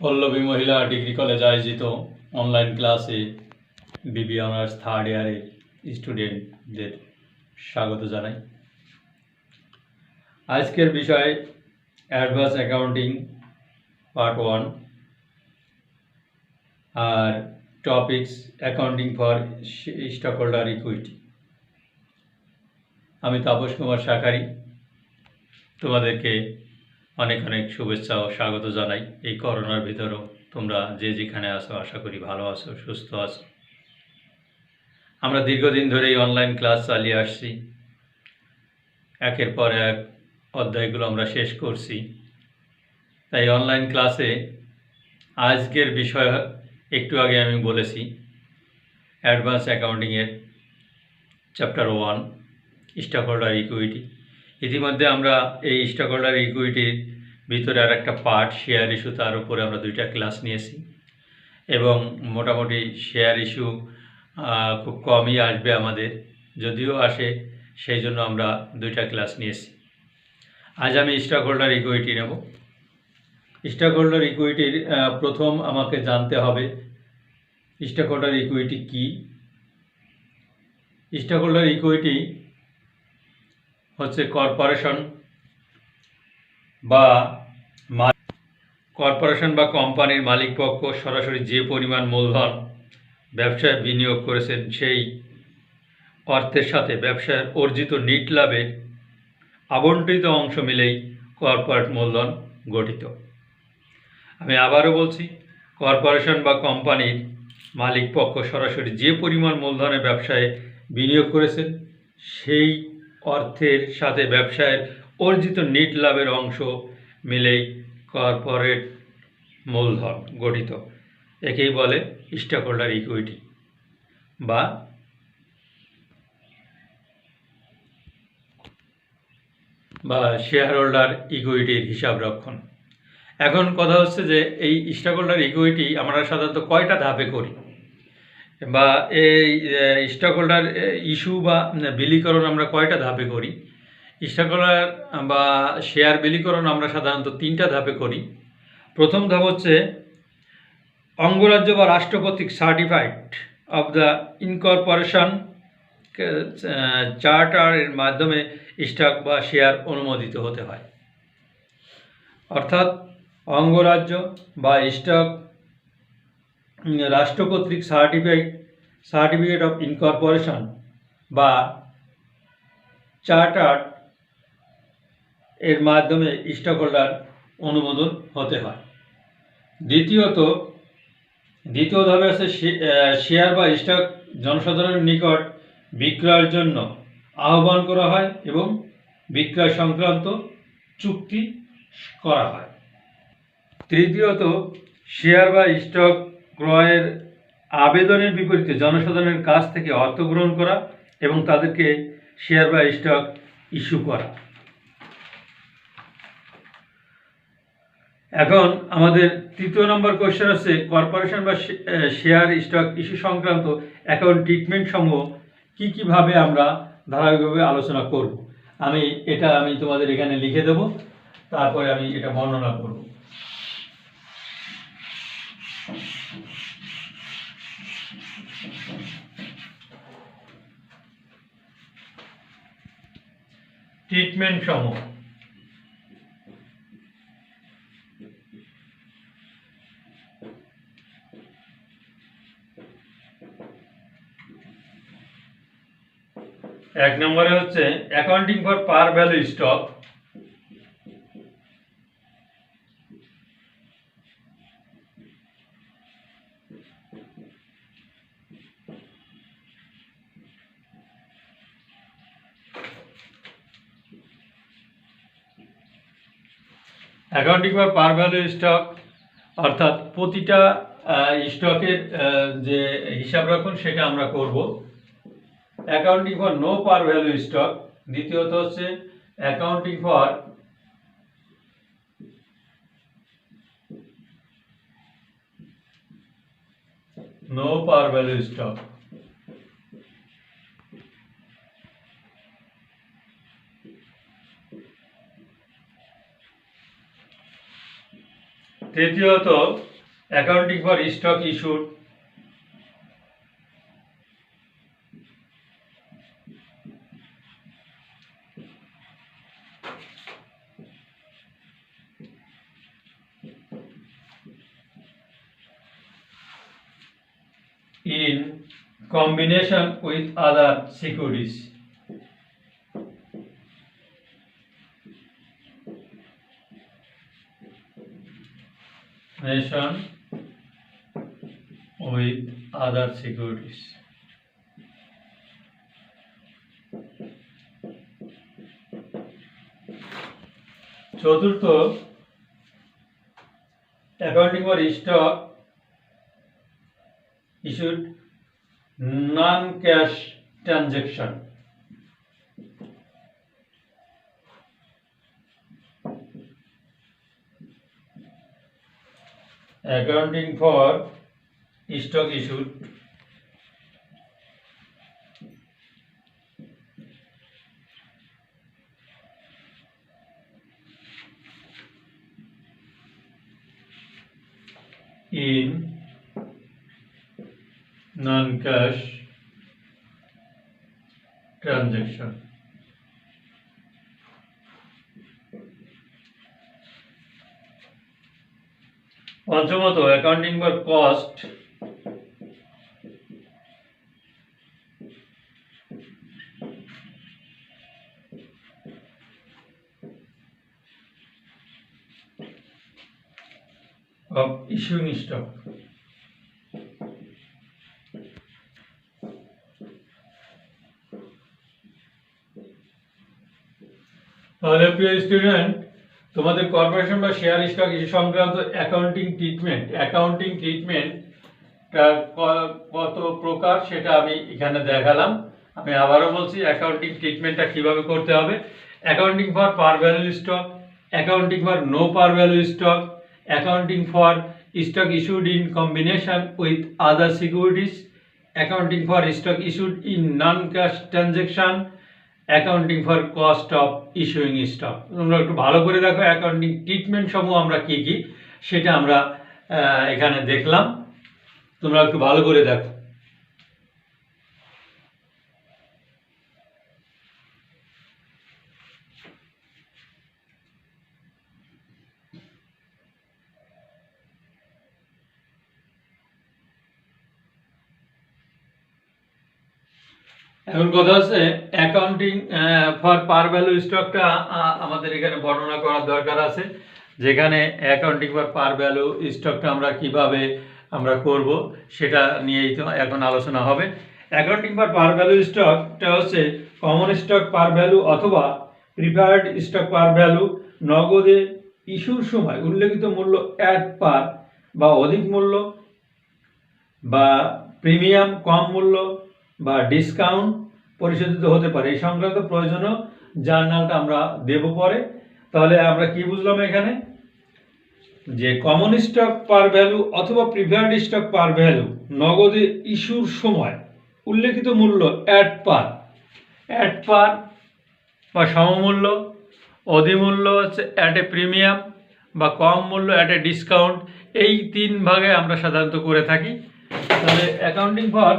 পল্লবী মহিলা degree college আয়োজিত online ক্লাসে বিবি অনার্স থার্ড ইয়ারের স্টুডেন্টদের স্বাগত জানাই। আজকের বিষয় অ্যাডভান্স অ্যাকাউন্টিং পার্ট 1 আর topics accounting for stock holder equity. আমি তাপস কুমার শাকারি তোমাদেরকে অনেক অনেক শুভেচ্ছা ও স্বাগত জানাই। এই করোনার ভিতরেও তোমরা যে যেখানে আছো আশা করি ভালো আছো, সুস্থ আছো। আমরা দীর্ঘদিন ধরে এই অনলাইন ক্লাস চালিয়ে আসছি, একের পর এক অধ্যায়গুলো আমরা শেষ করছি। তাই অনলাইন ক্লাসে আজকের বিষয় একটু আগে আমি বলেছি অ্যাডভান্স অ্যাকাউন্টিংয়ের চ্যাপ্টার 1 স্টক হোল্ডার ইকুইটি। ইতিমধ্যে আমরা এই স্টক হোল্ডার ইকুইটির ভিতরে আর একটা পার্ট শেয়ার ইস্যু, তার উপরে আমরা 2টা ক্লাস নিয়েছি এবং মোটামুটি শেয়ার ইস্যু খুব কমই আসবে আমাদের, যদিও আসে সেই জন্য আমরা 2টা ক্লাস নিয়েছি। আজ আমি স্টক হোল্ডার ইকুইটি নেব। স্টক হোল্ডার ইকুইটির প্রথম আমাকে জানতে হবে স্টক হোল্ডার ইকুইটি কী। স্টক হোল্ডার ইকুইটি হচ্ছে কর্পোরেশন বা কোম্পানির মালিকপক্ষ সরাসরি যে পরিমাণ মূলধন ব্যবসায় বিনিয়োগ করেছেন সেই অর্থের সাথে ব্যবসার অর্জিত নিট লাভের আবণ্টিত অংশ মিলেই কর্পোরেট মূলধন গঠিত। আমি আবারও বলছি, কর্পোরেশন বা কোম্পানির মালিকপক্ষ সরাসরি যে পরিমাণ মূলধনের ব্যবসায় বিনিয়োগ করেছেন সেই অর্থের সাথে ব্যবসায়ের অর্জিত নিট লাভের অংশ মিলেই কর্পোরেট মূলধন গঠিত। একেই বলে স্টক হোল্ডার ইকুইটি বা শেয়ার হোল্ডার ইকুইটির হিসাব রক্ষণ। এখন কথা হচ্ছে যে এই স্টক হোল্ডার ইকুইটি আমরা সাধারণত কয়টা ধাপে করি, বা এই স্টক হোল্ডার ইস্যু বা বিলীকরণ আমরা কয়টা ধাপে করি। স্টক হোল্ডার বা শেয়ার বিলীকরণ আমরা সাধারণত 3টা ধাপে করি। প্রথম ধাপ হচ্ছে অঙ্গরাজ্য বা রাষ্ট্র কর্তৃক সার্টিফাইড অফ দ্য ইনকর্পোরেশন চার্টারের মাধ্যমে স্টক বা শেয়ার অনুমোদিত হতে হয়। অর্থাৎ অঙ্গরাজ্য বা স্টক রাষ্ট্র কর্তৃক সার্টিফিকেট অফ ইনকর্পোরেশন বা চার্টার এর মাধ্যমে স্টক হোল্ডার অনুমোদন হতে হয়। দ্বিতীয় ধাপে আছে শেয়ার বা স্টক জনসাধারণের নিকট বিক্রয়ের জন্য আহ্বান করা হয় এবং বিক্রয় সংক্রান্ত চুক্তি করা হয়। তৃতীয়ত শেয়ার বা স্টক ক্রয়ের আবেদনের বিপরীতে জনসাধারণের কাছ থেকে অর্থ গ্রহণ করা এবং তাদেরকে শেয়ার বা স্টক ইস্যু করা। এখন আমাদের 3 নম্বর কোশ্চেন হচ্ছে কর্পোরেশন বা শেয়ার স্টক ইস্যু সংক্রান্ত অ্যাকাউন্ট ট্রিটমেন্ট সমূহ কীভাবে আমরা ধারাবাহিকভাবে আলোচনা করব। আমি তোমাদের এখানে লিখে দেব, তারপরে আমি এটা বর্ণনা করব। ট্রিটমেন্ট সমূহ। এক নম্বরে হচ্ছে accounting for par value stock. Accounting for par value stock অর্থাৎ প্রতিটা স্টকের যে হিসাব রক্ষণ সেটা আমরা করব। Accounting for no par value stock. দ্বিতীয়ত হচ্ছে accounting for no par value stock. তৃতীয়ত accounting for stock issued in combination with other securities. Nation with other securities. চতুর্থ, accounting for stock issued non-cash transaction. Accounting for stock issued in non-cash transaction. পঞ্চমত, accounting for cost of issuing stock. তাহলে প্রিয় student, তোমাদের corporation বা share stock issue সংক্রান্ত accounting ট্রিটমেন্টটা কত প্রকার সেটা আমি এখানে দেখালাম। আমি আবারও বলছি, অ্যাকাউন্টিং ট্রিটমেন্টটা কিভাবে করতে হবে। Accounting for par value stock, accounting for no par value stock, accounting for stock issued in combination with other securities, accounting for stock issued in non-cash transaction, accounting for cost of issuing stock. তোমরা একটু ভালো করে দেখো accounting treatment সমূহ আমরা কি কি সেটা আমরা এখানে দেখলাম। তোমরা একটু ভালো করে দেখো। এখন কথা হচ্ছে অ্যাকাউন্টিং ফর পার ভ্যালু স্টকটা আমাদের এখানে বর্ণনা করার দরকার আছে, যেখানে অ্যাকাউন্টিং ফর পার ভ্যালু স্টকটা আমরা কিভাবে আমরা করব সেটা নিয়েই তো এখন আলোচনা হবে। অ্যাকাউন্টিং ফর পার ভ্যালু স্টকটা হচ্ছে কমন স্টক পার ভ্যালু অথবা প্রিফার্ড স্টক পার ভ্যালু নগদে ইস্যুর সময় উল্লেখিত মূল্য অ্যাট পার বা অধিক মূল্য বা প্রিমিয়াম কম মূল্য বা ডিসকাউন্ট পরিশোধিত হতে পারে, এই সংক্রান্ত প্রয়োজনীয় জার্নালটা আমরা দেব পরে। তাহলে আমরা কি বুঝলাম এখানে, যে কমন স্টক পার ভ্যালু অথবা প্রিফার্ড স্টক পার ভ্যালু নগদে ইস্যুর সময় উল্লেখিত মূল্য অ্যাট পার বা সমমূল্য, অধিমূল্য হচ্ছে অ্যাট এ প্রিমিয়াম বা কম মূল্য অ্যাট এ ডিসকাউন্ট, এই তিন ভাগে আমরা সাধারণত করে থাকি। তাহলে অ্যাকাউন্টিং ফর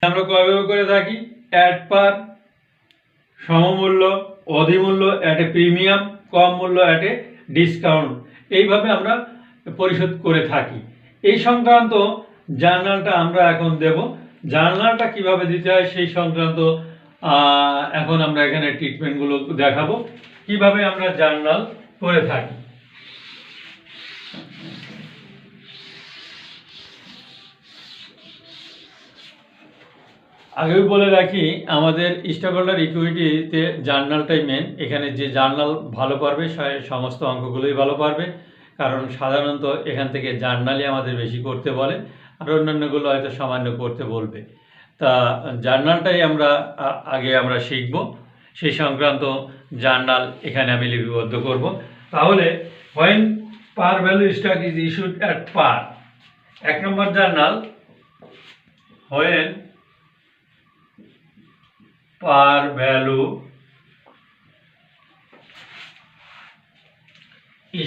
আমরা কয়ভাবে করে থাকি, অ্যাট পার, সমমূল্য, অধিমূল্য অ্যাট এ প্রিমিয়াম, কম মূল্য অ্যাট এ ডিসকাউন্ট, এইভাবে আমরা পরিশোধ করে থাকি। এই সংক্রান্ত জার্নালটা আমরা এখন দেব। জার্নালটা কিভাবে দিতে হয় সেই সংক্রান্ত এখন আমরা এখানে ট্রিটমেন্টগুলো দেখাবো, কিভাবে আমরা জার্নাল করে থাকি। আগেও বলে রাখি, আমাদের স্টক হোল্ডার ইকুইটিতে জার্নালটাই মেন। এখানে যে জার্নাল ভালো পারবে সমস্ত অঙ্কগুলোই ভালো পারবে, কারণ সাধারণত এখান থেকে জার্নালই আমাদের বেশি করতে বলে, আর অন্যান্যগুলো হয়তো সামান্য করতে বলবে। তা জার্নালটাই আমরা আগে আমরা শিখব, সেই সংক্রান্ত জার্নাল এখানে আমি লিপিবদ্ধ করব। তাহলে when par value stock is issued at par, এক নম্বর journal, when par value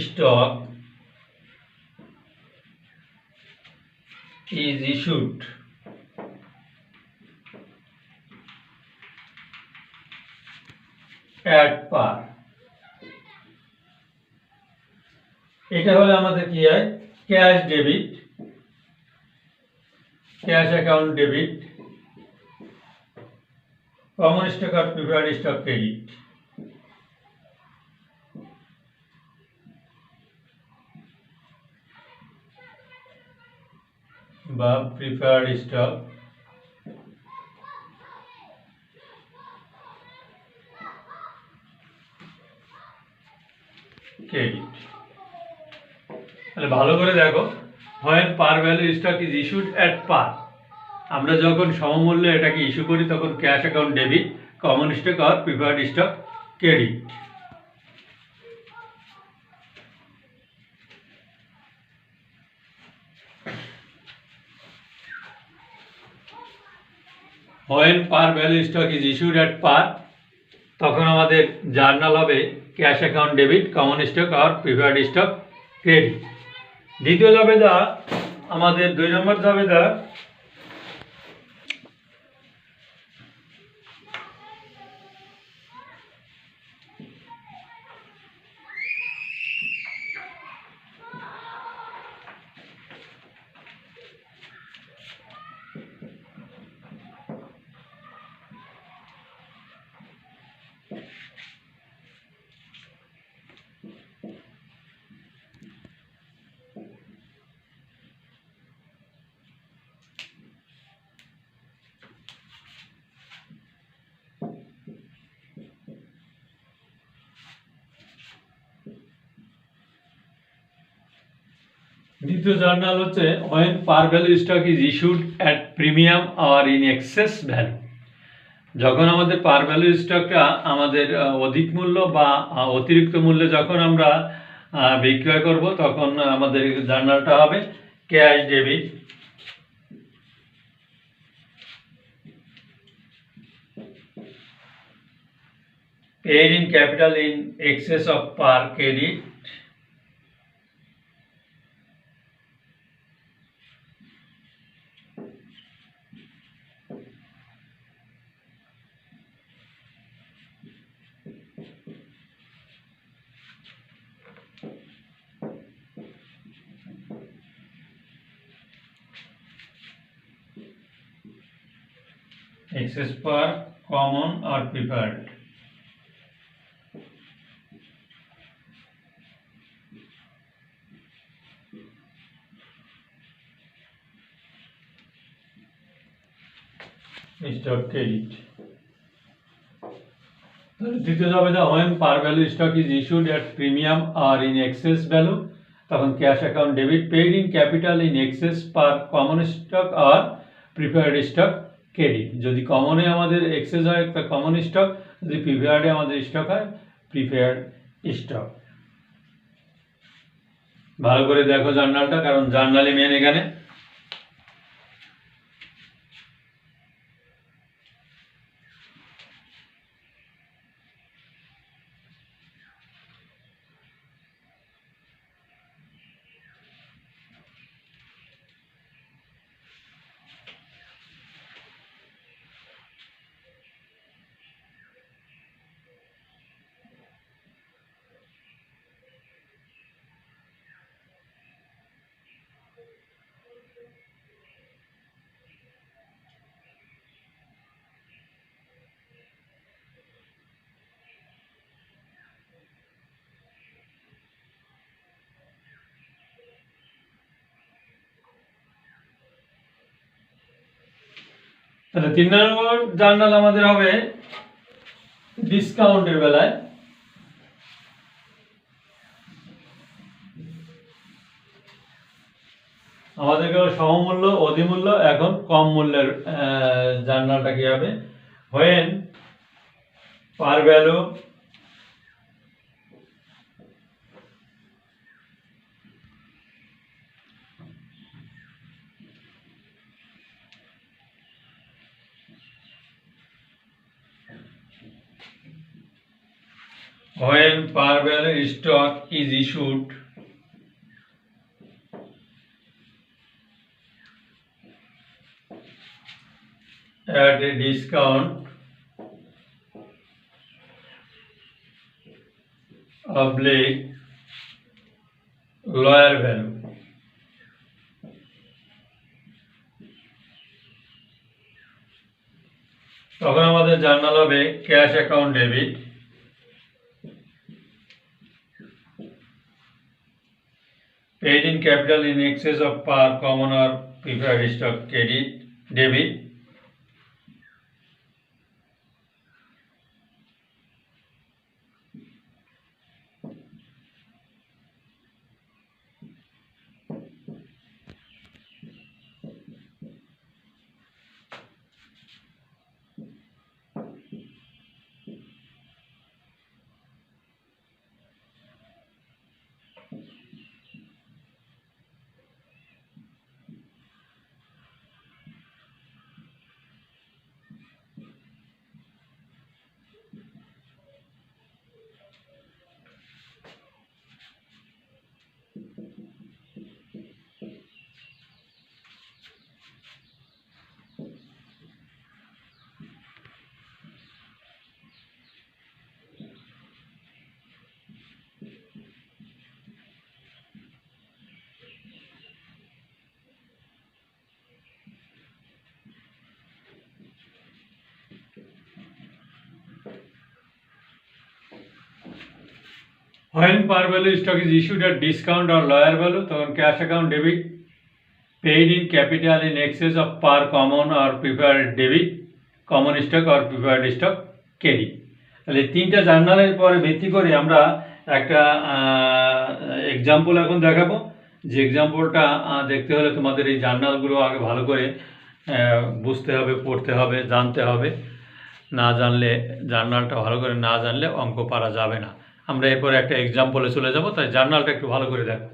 stock is issued at par, এটা হলে আমাদের কি হয়, cash debit, cash account debit, common stock আর প্রিফার্ড স্টক ক্রেডিট। বা প্রিফার্ড স্টক ক্রেডিট। তাহলে ভালো করে দেখো, when par value stock is issued at par, আমরা যখন সমমূল্যে এটাকে ইস্যু করি তখন cash account debit, common stock আর preferred stock credit. when par value stock is issued at par, তখন আমাদের জার্নাল হবে cash account debit, common stock আর প্রিফার্ড স্টক ক্রেডিট। দ্বিতীয় জাবেদা আমাদের 2 নম্বর জাবেদা, দ্বিতীয় জার্নাল হচ্ছে when par value stock is issued at premium or in excess value, যখন আমাদের পার ভ্যালু স্টকটা আমাদের অধিক মূল্য বা অতিরিক্ত মূল্যে যখন আমরা বিক্রয় করব তখন আমাদের জার্নালটা হবে cash debit, paid in capital in excess of par credit, excess par common or preferred। Stock credit. দ্বিতীয় জাবেদা when par value stock is issued at premium or in excess value, তখন cash account debit, paid in capital in excess par common stock আর preferred stock credit. যদি কমনে আমাদের access হয় একটা common stock, যদি প্রিফার্ডে আমাদের স্টক হয় প্রিফার্ড স্টক। ভালো করে দেখো জার্নালটা, কারণ জার্নালে মেন এখানে। তাহলে 3 নম্বর জার্নাল আমাদের হবে ডিসকাউন্টের বেলায়। আমাদের গেল সমমূল্য, অধিমূল্য, এখন কম মূল্যের জার্নালটা কি হবে, when par value stock is issued at a discount oblique lower value. তখন আমাদের জার্নাল হবে cash account debit, paid in capital in excess of par common or preferred stock credit debit, when par value stock is issued at discount or lower value তখন cash account debit, paid in capital in excess of par common or preferred debit, common stock or preferred stock credit. তাহলে তিনটা জার্নালের পরে ভিত্তি করে আমরা একটা example এখন দেখাবো, যে এক্সাম্পলটা দেখতে হলে তোমাদের এই জার্নালগুলো আগে ভালো করে বুঝতে হবে, পড়তে হবে, জানতে হবে। না জানলে জার্নালটা ভালো করে না জানলে অঙ্ক পারা যাবে না। আমরা এরপরে একটা এক্সাম্পলে চলে যাব, তাই জার্নালটা একটু ভালো করে দেখো।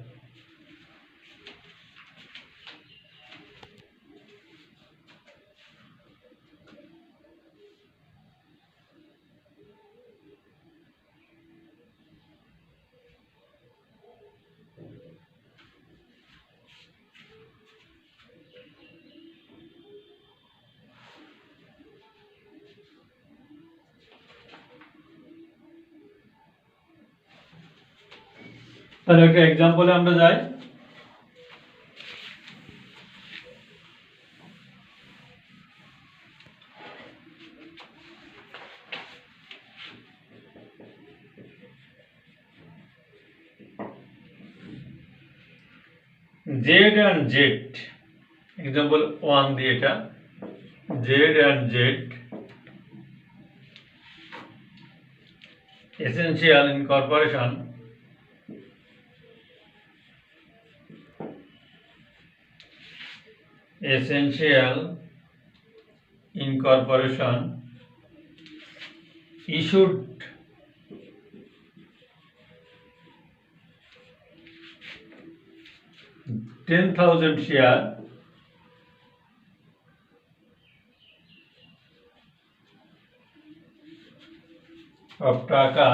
তাহলে একটা এক্সাম্পলে আমরা যাই। জেড অ্যান্ড জেড, এক্সাম্পল 1 দিয়ে এটা, Z and Z essential incorporation issued $10,000 share of টাকা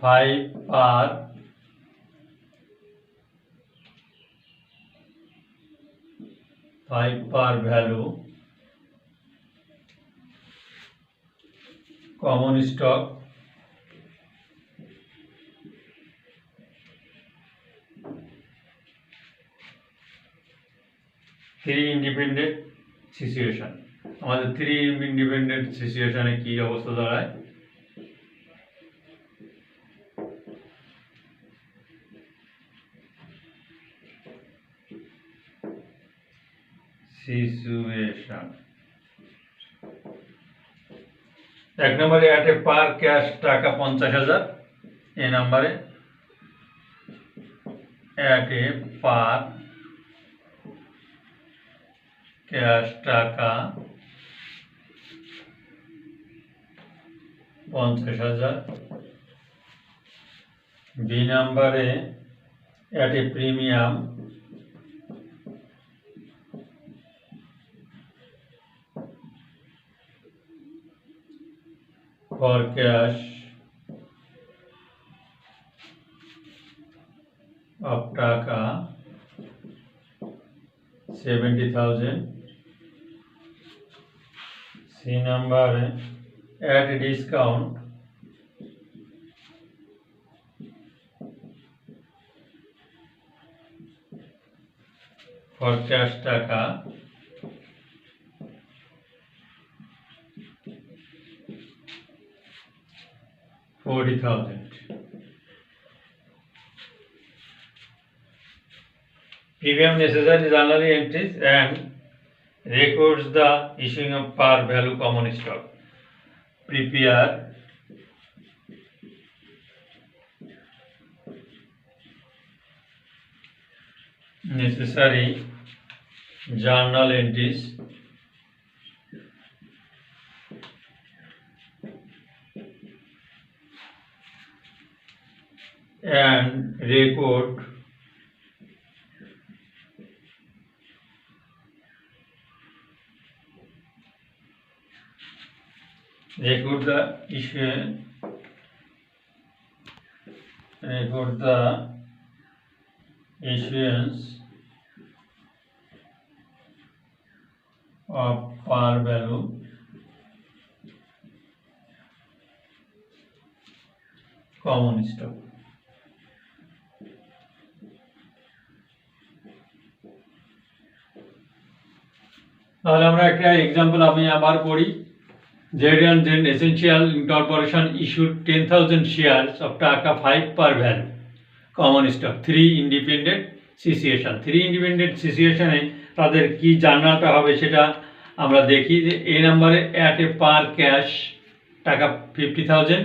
5 par value common stock three independent situation. আমাদের থ্রি ইন্ডিপেন্ডেন্ট সিচুয়েশনে কি অবস্থা দাঁড়ায়? সিচুয়েশন এক নম্বরে অ্যাট এ পার ক্যাশ টাকা 50,000, এ নম্বরে অ্যাট এ পার ক্যাশ টাকা 50,000, বি নম্বরে at a premium for cash of টাকা 70,000 C number at discount for cash টাকা 40,000 premium necessary journal entries and records the issuing of par value common stock. Prepare necessary journal entries and record the issuance of par value common stock. তাহলে আমরা একটা example আমি আবার পড়ি। Z&Z Essential Incorporation issued 10,000 shares of টাকা 5 per value common stock 3 independent situation. 3 independent সিচুয়েশনে তাদের কি জার্নালটা হবে সেটা আমরা দেখি যে A নম্বরে at a par cash টাকা 50,000,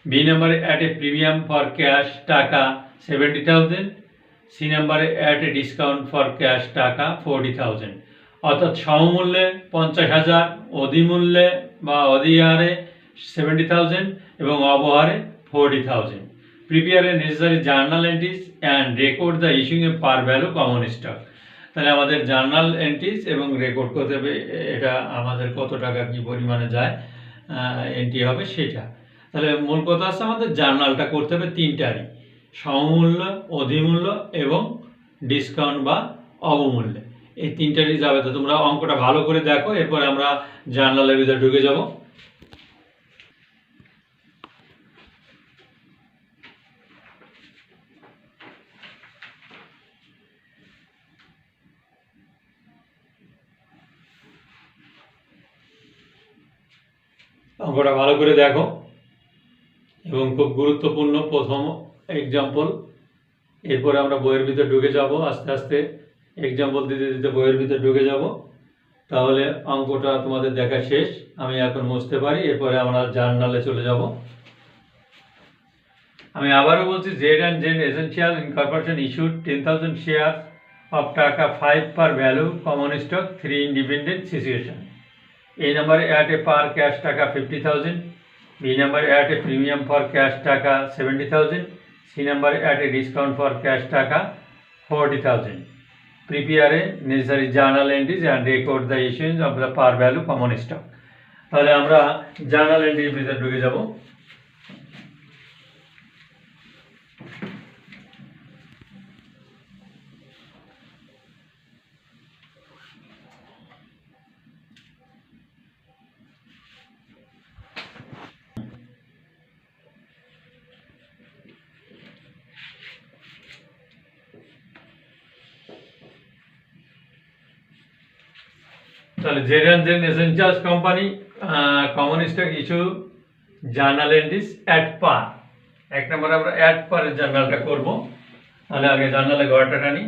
B নম্বরে at a premium for cash টাকা 70,000, C নম্বরে at a discount for cash টাকা 40,000। অর্থাৎ সমমূল্যে 50,000, অধিমূল্যে বা অধিহারে 70,000 এবং অবহারে 40,000। Prepare a necessary journal entries and record the issuing A per value common stock. তাহলে আমাদের জার্নাল এন্ট্রিজ এবং রেকর্ড করতে হবে এটা আমাদের কত টাকা কি পরিমাণে যায় এন্ট্রি হবে সেটা। তাহলে মূল কথা আছে আমাদের জার্নালটা করতে হবে তিনটারই, সমমূল্য, অধিমূল্য এবং ডিসকাউন্ট বা অবমূল্যে, এই তিনটারই যাবে। তো তোমরা অঙ্কটা ভালো করে দেখো, এরপরে আমরা জার্নালের ভিতরে ঢুকে যাব। অঙ্কটা ভালো করে দেখো এবং খুব গুরুত্বপূর্ণ প্রথম এক্সাম্পল। এরপরে আমরা বইয়ের ভিতরে ঢুকে যাব, আস্তে আস্তে এক্সাম্পল দিতে দিতে বইয়ের ভিতরে ঢুকে যাব। তাহলে অঙ্কটা তোমাদের দেখা শেষ, আমি এখন মুছতে পারি, এরপরে আমরা জার্নালে চলে যাব। আমি আবারও বলছি, Z&Z Essential Incorporation issued 10,000 shares of টাকা 5 per value common stock 3 independent situation. A number at a par cash টাকা 50,000, B number at a premium for cash টাকা 70,000, C number at a discount for cash টাকা 40,000. Prepare a necessary journal entries and record the issuance of the par value common stock. তাহলে আমরা journal এন্ট্রির ভিতরে ঢুকে যাব। তাহলে Z&Z Essentials company common stock issue journal entries at par. এক নম্বরে আমরা অ্যাট পারের জার্নালটা করব। তাহলে আগে জার্নালে ঘরটা টানি।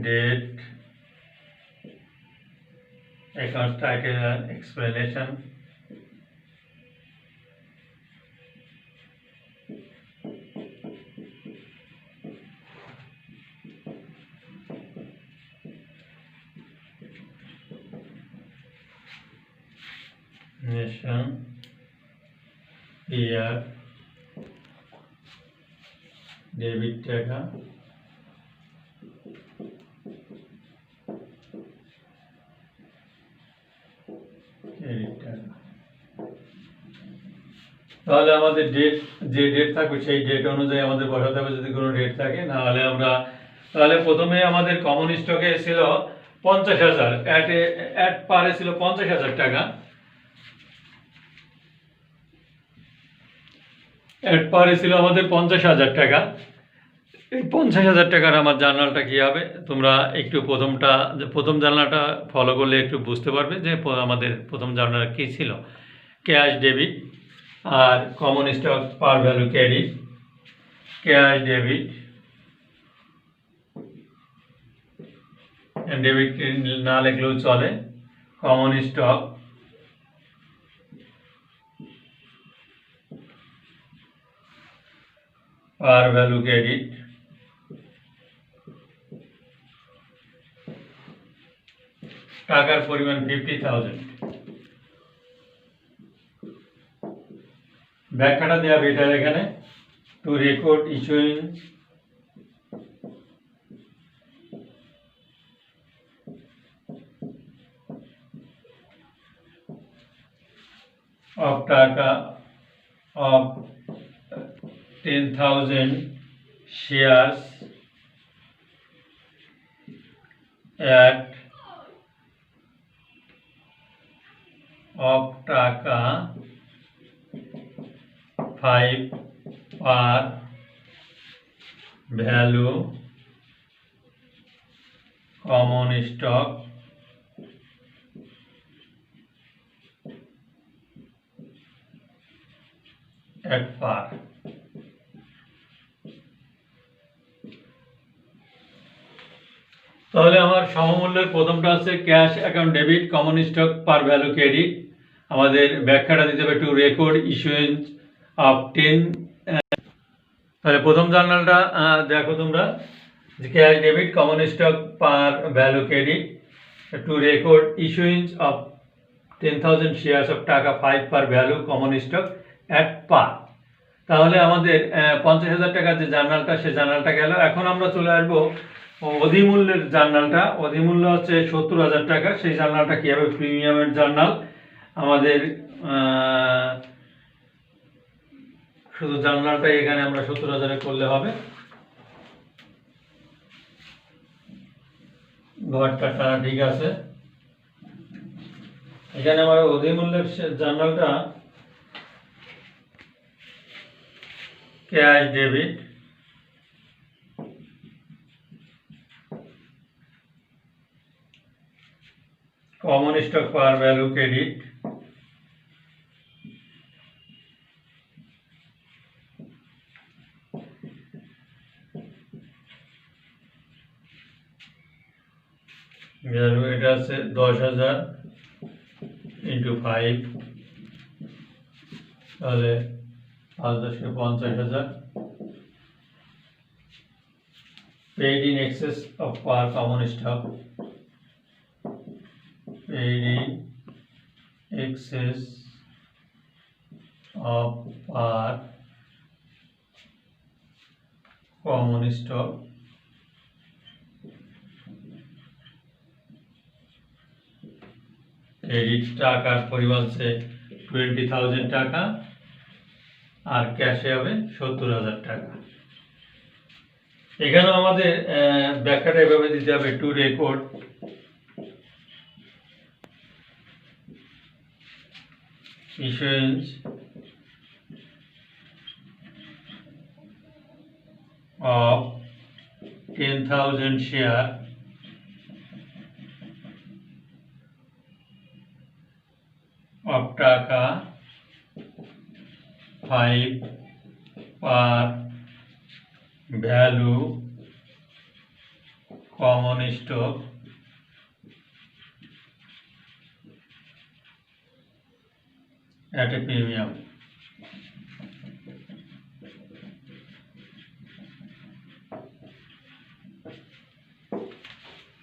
Date, account title and explanation, nation, year, debit টাকা, ক্রেডিট টাকা। তাহলে আমাদের ডেট, যে ডেট থাকবে সেই ডেট অনুযায়ী আমাদের বসাতে হবে যদি কোনো ডেট থাকে, না হলে আমরা, তাহলে প্রথমে আমাদের কমন স্টকে ছিল 50,000, অ্যাট পারে ছিল 50,000 টাকা, অ্যাট পারে ছিল আমাদের 50,000 টাকা। এই 50,000 টাকার আমার জার্নালটা কী হবে, তোমরা একটু প্রথম জার্নালটা ফলো করলে একটু বুঝতে পারবে যে আমাদের প্রথম জার্নাল কী ছিল। ক্যাশ ডেবিট আর common stock par value credit. Cash debit, debit না লিখলেও চলে। Common stock par value credit. টাকার পরিমাণ 50,000। ব্যাখ্যাটা দেওয়া বেটার এখানে। টু রেকর্ড ইস্যুইং of টাকা of 10,000 shares at of টাকা 5 per value common stock at par। তাহলে আমার সমমূল্যের প্রথমটা হচ্ছে cash account debit, common stock par value credit. আমাদের ব্যাখ্যাটা দিতে হবে টু রেকর্ড ইস্যুয়েন্স অফ 10। তাহলে প্রথম জার্নালটা দেখো তোমরা, যে cash debit common stock par value credit to record issuance of 10,000 shares of টাকা 5 par value common stock at par. তাহলে আমাদের 50,000 টাকার যে জার্নালটা, সে জার্নালটা গেল। এখন আমরা চলে আসবো অধিমূল্যের জার্নালটা। অধিমূল্য হচ্ছে 70,000 টাকা। সেই জার্নালটা কী হবে, প্রিমিয়ামের জার্নাল। আমাদের শুধু জার্নালটা এখানে আমরা 70,000 করলে হবে। ঘরটা টানা ঠিক আছে। এখানে আমার অধিমূল্যের জার্নালটা cash debit common stock par value credit value, এটা আছে 10,000 ইন্টু 5, তাহলে 5×10 = 50,000। paid in excess of par common stock, paid in excess of par common stock credit. টাকার পরিমাণ হচ্ছে 20,000 টাকা আর ক্যাশে হবে 70,000 টাকা। এখানেও আমাদের ব্যাখ্যাটা এভাবে দিতে হবে, two record issuance of 10,000 share of টাকা 5 per value common stock at a premium।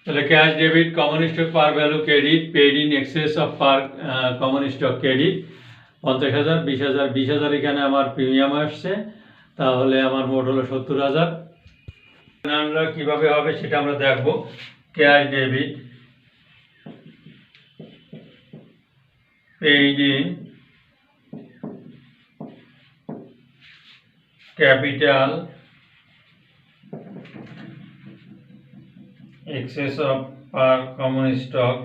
তাহলে cash debit common stock par value credit paid in excess of par common stock credit 50,000, 20,000, 20,000 এখানে আমার প্রিমিয়াম আসছে, তাহলে আমার মোট হলো 70,000। কিভাবে হবে সেটা আমরা দেখব। Cash debit paid in capital excess of per common stock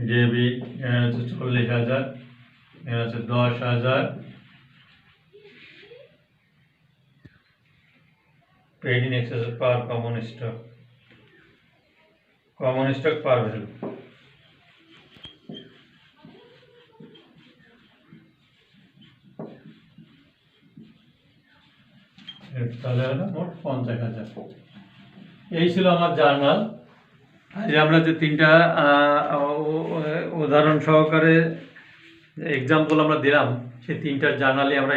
debit এখানে হচ্ছে 40,000, এখানে হচ্ছে 10,000, paid in excess of per common stock per value। তাহলে হলো মোট 50,000। এই ছিল আমার জার্নাল। আজ আমরা যে তিনটা উদাহরণ সহকারে এক্সাম্পল আমরা দিলাম, সেই তিনটার জার্নালে আমরা